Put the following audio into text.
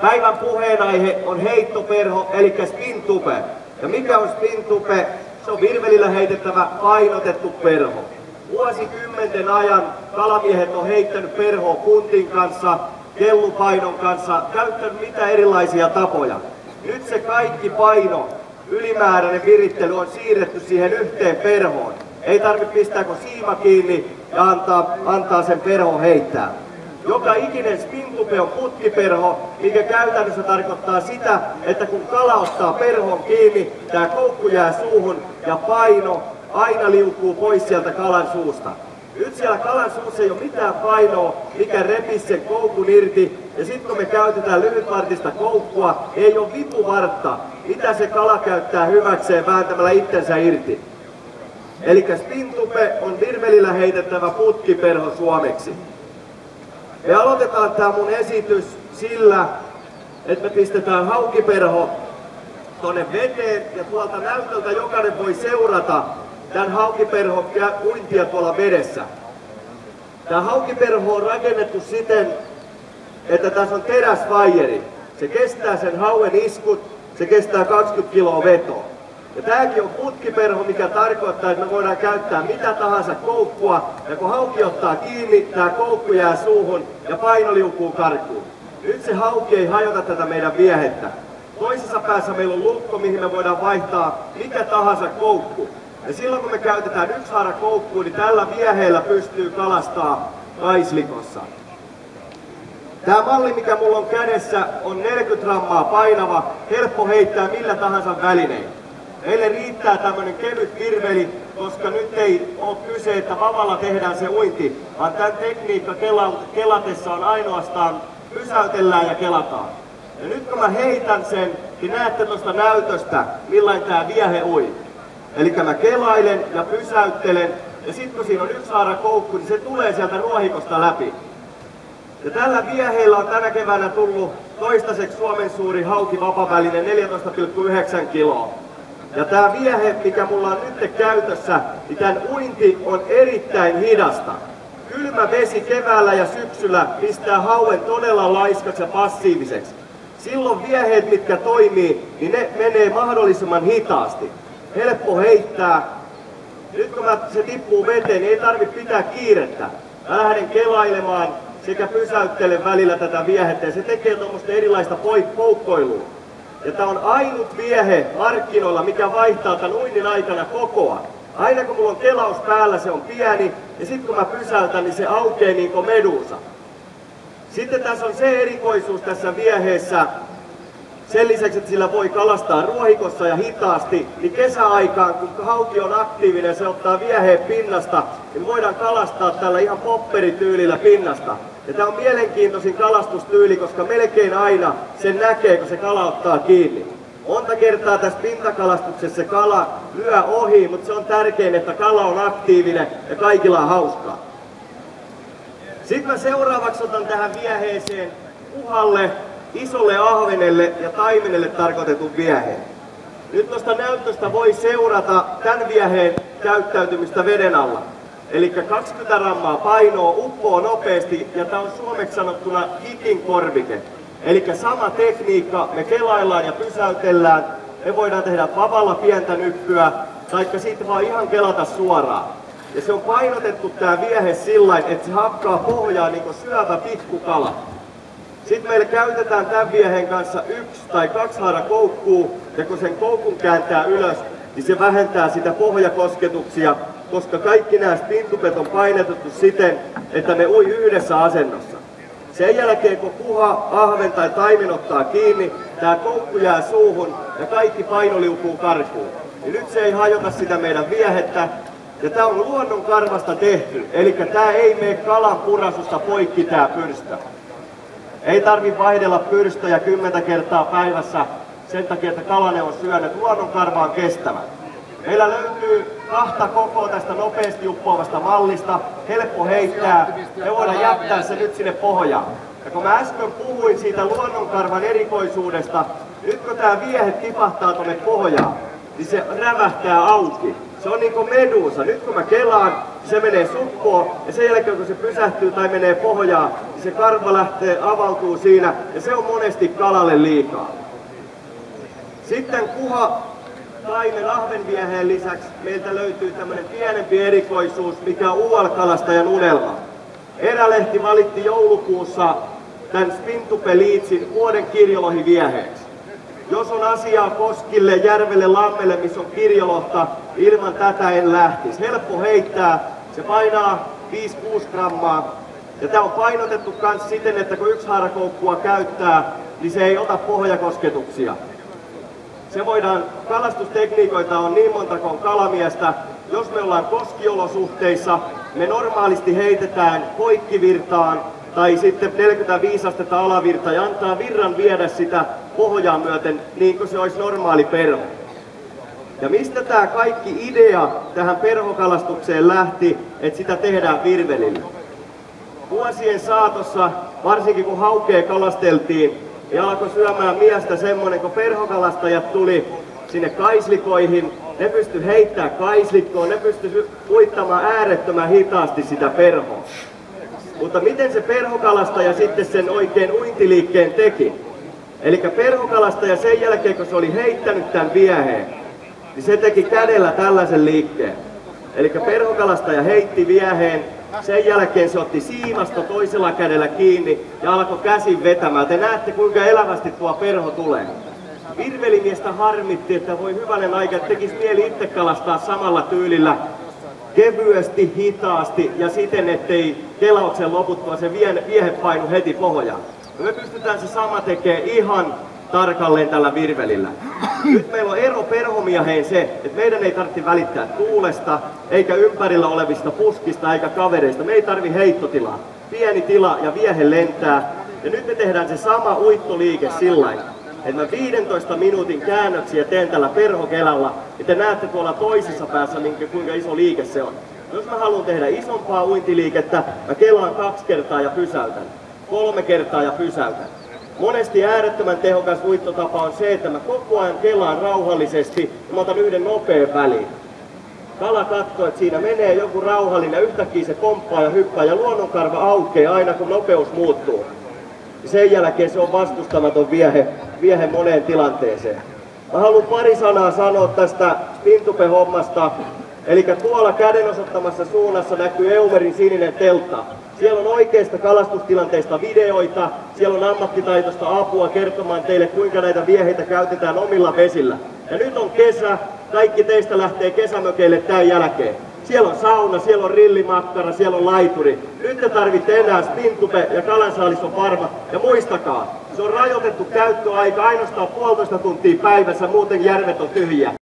Päivän puheenaihe on heittoperho, eli spintupe. Ja mikä on spintupe? Se on virvelillä heitettävä painotettu perho. Vuosikymmenten ajan kalamiehet on heittänyt perhoa puntin kanssa, kellupainon kanssa, käyttänyt mitä erilaisia tapoja. Nyt se kaikki paino, ylimääräinen virittely on siirretty siihen yhteen perhoon. Ei tarvitse pistää kuin siima kiinni ja antaa sen perhon heittää. Joka ikinen spintupe on putkiperho, mikä käytännössä tarkoittaa sitä, että kun kala ottaa perhon kiinni, tämä koukku jää suuhun ja paino aina liukuu pois sieltä kalan suusta. Nyt siellä kalan suussa ei ole mitään painoa, mikä repisi sen koukun irti. Ja sitten kun me käytetään lyhytvartista koukkua, ei ole vipuvartta, mitä se kala käyttää hyväkseen vääntämällä itsensä irti. Eli spintupe on virvelillä heitettävä putkiperho suomeksi. Me aloitetaan tämä mun esitys sillä, että me pistetään haukiperho tonne veteen ja tuolta näytöltä jokainen voi seurata tämän haukiperhon uintia tuolla vedessä. Tämä haukiperho on rakennettu siten, että tässä on teräsvaijeri. Se kestää sen hauen iskut, se kestää 20 kiloa vetoa. Ja tämäkin on putkiperho, mikä tarkoittaa, että me voidaan käyttää mitä tahansa koukkua. Ja kun hauki ottaa kiinni, tämä koukku jää suuhun ja paino liukuu karkuun. Nyt se hauki ei hajota tätä meidän viehettä. Toisessa päässä meillä on lukko, mihin me voidaan vaihtaa mikä tahansa koukku. Ja silloin kun me käytetään yksi haara koukkua, niin tällä vieheellä pystyy kalastaa kaislikossa. Tämä malli, mikä mulla on kädessä, on 40 grammaa painava, helppo heittää millä tahansa välinein. Meille riittää tämmönen kevyt virveli, koska nyt ei ole kyse, että vavalla tehdään se uinti, vaan tämän tekniikka kelatessa on ainoastaan pysäytellään ja kelataan. Ja nyt kun mä heitän sen, niin näette tuosta näytöstä, millain tää viehe ui. Eli mä kelailen ja pysäyttelen, ja sitten kun siinä on yksi haara koukku, niin se tulee sieltä ruohikosta läpi. Ja tällä vieheellä on tänä keväänä tullut toistaiseksi Suomen suurin hauki vapaväline 14,9 kiloa. Ja tää viehe, mikä mulla on nyt käytössä, niin tän uinti on erittäin hidasta. Kylmä vesi keväällä ja syksyllä pistää hauen todella laiskaksi ja passiiviseksi. Silloin vieheet, mitkä toimii, niin ne menee mahdollisimman hitaasti. Helppo heittää. Nyt kun se tippuu veteen, niin ei tarvitse pitää kiirettä. Mä lähden kelailemaan sekä pysäyttelen välillä tätä viehettä ja se tekee tuommoista erilaista poukkoilua. Ja tää on ainut viehe markkinoilla, mikä vaihtaa tämän uinnin aikana kokoa. Aina kun mulla on kelaus päällä, se on pieni, ja sitten kun mä pysäytän, niin se aukeaa niin kuin medusa. Sitten tässä on se erikoisuus tässä vieheessä, sen lisäksi, että sillä voi kalastaa ruohikossa ja hitaasti, niin kesäaikaan, kun hauki on aktiivinen, se ottaa vieheen pinnasta, niin voidaan kalastaa tällä ihan popperityylillä pinnasta. Ja tämä on mielenkiintoisin kalastustyyli, koska melkein aina sen näkee, kun se kala ottaa kiinni. Monta kertaa tässä pintakalastuksessa se kala lyö ohi, mutta se on tärkein, että kala on aktiivinen ja kaikilla on hauskaa. Sitten mä seuraavaksi otan tähän vieheeseen kuhalle, isolle ahvenelle ja taimenelle tarkoitetun vieheen. Nyt tuosta näyttöstä voi seurata tämän vieheen käyttäytymistä veden alla. Eli 20 grammaa painoa, uppoo nopeasti ja tämä on suomeksi sanottuna hikin korvike. Eli sama tekniikka, me kelaillaan ja pysäytellään, me voidaan tehdä vavalla pientä nyppyä, taikka sitten vaan ihan kelata suoraan. Ja se on painotettu tää viehe sillain, että se hakkaa pohjaa niin kuin syövä pikkukala. Sitten meillä käytetään tämän vieheen kanssa 1 tai 2 haara koukkuu, ja kun sen koukun kääntää ylös, niin se vähentää sitä pohjakosketuksia, koska kaikki nämä spintupet on painotettu siten, että ne ui yhdessä asennossa. Sen jälkeen kun kuha, ahven tai taimen ottaa kiinni, tämä koukku jää suuhun ja kaikki paino liukuu karkuun. Ja nyt se ei hajota sitä meidän viehettä. Ja tämä on luonnon karvasta tehty, eli tämä ei mene kalan purasusta poikki tämä pyrstö. Ei tarvitse vaihdella pyrstöjä 10 kertaa päivässä sen takia, että kalanen on syönyt. Luonnon karva on kestävä. Meillä löytyy 2 kokoa tästä nopeasti uppoavasta mallista, helppo heittää, me voidaan jättää se nyt sinne pohjaan. Ja kun mä äsken puhuin siitä luonnonkarvan erikoisuudesta, nyt kun tää viehe tipahtaa tuonne pohjaan, niin se rävähtää auki. Se on niinku medusa. Nyt kun mä kelaan, se menee suppoon ja sen jälkeen kun se pysähtyy tai menee pohjaan, niin se karva avautuu siinä ja se on monesti kalalle liikaa. Sitten kuha taimen ahvenvieheen lisäksi meiltä löytyy tämmönen pienempi erikoisuus, mikä on UL-kalastajan unelma. Erälehti valitti joulukuussa tämän Spintupe-liitsin vuoden kirjolohivieheeksi. Jos on asiaa koskille, järvelle, lammelle, missä on kirjolohta, ilman tätä en lähtisi. Helppo heittää, se painaa 5-6 grammaa. Ja tää on painotettu kans siten, että kun yksi haarakoukkua käyttää, niin se ei ota pohjakosketuksia. Se voidaan, kalastustekniikoita on niin monta kuin kalamiestä. Jos me ollaan koskiolosuhteissa, me normaalisti heitetään poikkivirtaan tai sitten 45 astetta alavirta ja antaa virran viedä sitä pohjaa myöten niin kuin se olisi normaali perho. Ja mistä tämä kaikki idea tähän perhokalastukseen lähti, että sitä tehdään virvelillä? Vuosien saatossa, varsinkin kun haukea kalasteltiin, ja alkoi syömään miestä semmonen, kun perhokalastajat tuli sinne kaislikoihin, ne pysty heittämään kaislikkoon, ne pysty uittamaan äärettömän hitaasti sitä perhoa. Mutta miten se perhokalastaja sitten sen oikein uintiliikkeen teki? Eli perhokalastaja sen jälkeen, kun se oli heittänyt tämän vieheen, niin se teki kädellä tällaisen liikkeen. Eli perhokalastaja heitti vieheen, sen jälkeen se otti siimasta toisella kädellä kiinni ja alkoi käsin vetämään. Te näette, kuinka elävästi tuo perho tulee. Virvelimiestä harmitti, että voi hyvänen aika, että tekisi mieli itse kalastaa samalla tyylillä kevyesti, hitaasti ja siten, ettei kelauksen loputtua se viehe painu heti pohjaan. Me pystytään se sama tekemään ihan tarkalleen tällä virvelillä. Nyt meillä on ero perhomieheen se, että meidän ei tarvitse välittää tuulesta, eikä ympärillä olevista puskista, eikä kavereista. Me ei tarvi heittotilaa. Pieni tila ja viehe lentää. Ja nyt me tehdään se sama uittoliike sillain, että mä 15 minuutin käännöksiä teen tällä perhokelalla, ja te näette tuolla toisessa päässä, kuinka iso liike se on. Jos mä haluan tehdä isompaa uintiliikettä, mä kelaan 2 kertaa ja pysäytän. 3 kertaa ja pysäytän. Monesti äärettömän tehokas uittotapa on se, että mä koko ajan kelaan rauhallisesti ja mä otan yhden nopean väliin. Kala katsoo, että siinä menee joku rauhallinen ja yhtäkkiä se pomppaa ja hyppää ja luonnonkarva aukeaa aina kun nopeus muuttuu. Ja sen jälkeen se on vastustamaton viehe moneen tilanteeseen. Mä haluan pari sanaa sanoa tästä Spintupe-hommasta. Eli tuolla käden osoittamassa suunnassa näkyy Eumerin sininen teltta. Siellä on oikeista kalastustilanteista videoita, siellä on ammattitaitoista apua kertomaan teille, kuinka näitä vieheitä käytetään omilla vesillä. Ja nyt on kesä, kaikki teistä lähtee kesämökeille tämän jälkeen. Siellä on sauna, siellä on rillimakkara, siellä on laituri. Nyt te tarvitte enää Spintupe ja kalansaalis on varma. Ja muistakaa, se on rajoitettu käyttöaika ainoastaan 1,5 tuntia päivässä, muuten järvet on tyhjiä.